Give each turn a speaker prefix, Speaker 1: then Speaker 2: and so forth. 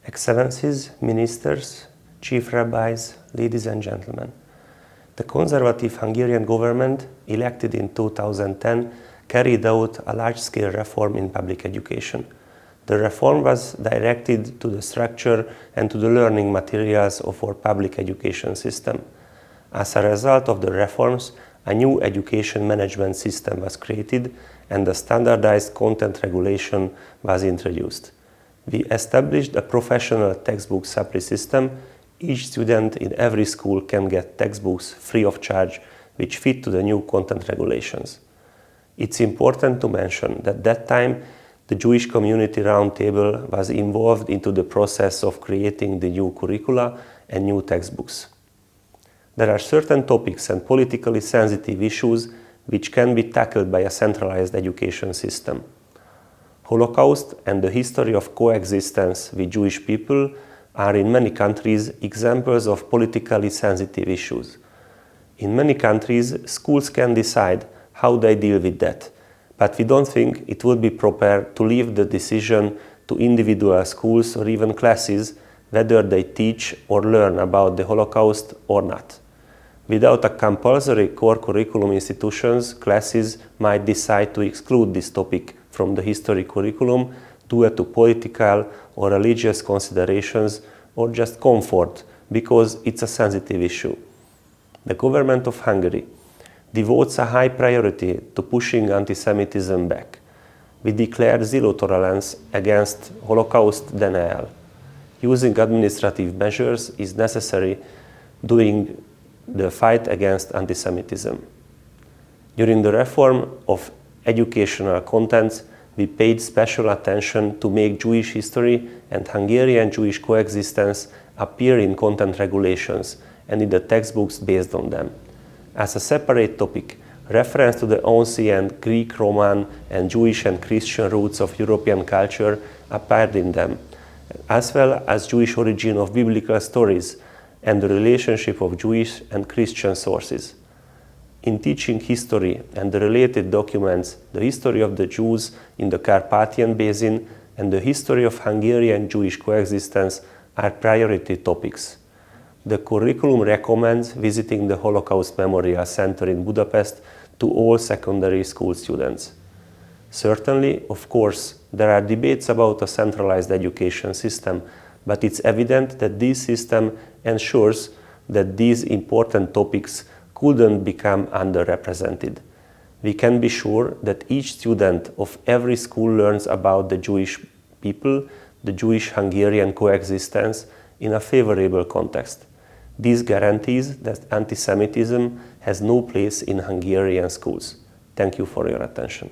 Speaker 1: Excellencies, Ministers, Chief Rabbis, ladies and gentlemen. The conservative Hungarian government, elected in 2010, carried out a large-scale reform in public education. The reform was directed to the structure and to the learning materials of our public education system. As a result of the reforms, a new education management system was created and a standardized content regulation was introduced. We established a professional textbook supply system. Each student in every school can get textbooks free of charge, which fit to the new content regulations. It's important to mention that at that time, the Jewish Community Roundtable was involved into the process of creating the new curricula and new textbooks. There are certain topics and politically sensitive issues which can be tackled by a centralized education system. Holocaust and the history of coexistence with Jewish people are in many countries examples of politically sensitive issues. In many countries, schools can decide how they deal with that, but we don't think it would be proper to leave the decision to individual schools or even classes whether they teach or learn about the Holocaust or not. Without a compulsory core curriculum, institutions, classes might decide to exclude this topic from the history curriculum due to political or religious considerations or just comfort because it's a sensitive issue. The government of Hungary devotes a high priority to pushing anti-Semitism back. We declare zero tolerance against Holocaust denial. Using administrative measures is necessary during the fight against anti-Semitism. During the reform of educational contents, we paid special attention to make Jewish history and Hungarian Jewish coexistence appear in content regulations and in the textbooks based on them. As a separate topic, reference to the ancient Greek, Roman, and Jewish and Christian roots of European culture appeared in them, as well as Jewish origin of biblical stories and the relationship of Jewish and Christian sources. In teaching history and the related documents, the history of the Jews in the Carpathian Basin and the history of Hungarian Jewish coexistence are priority topics. The curriculum recommends visiting the Holocaust Memorial Center in Budapest to all secondary school students. Certainly, of course, there are debates about a centralized education system, but it's evident that this system ensures that these important topics couldn't become underrepresented. We can be sure that each student of every school learns about the Jewish people, the Jewish-Hungarian coexistence in a favorable context. This guarantees that anti-Semitism has no place in Hungarian schools. Thank you for your attention.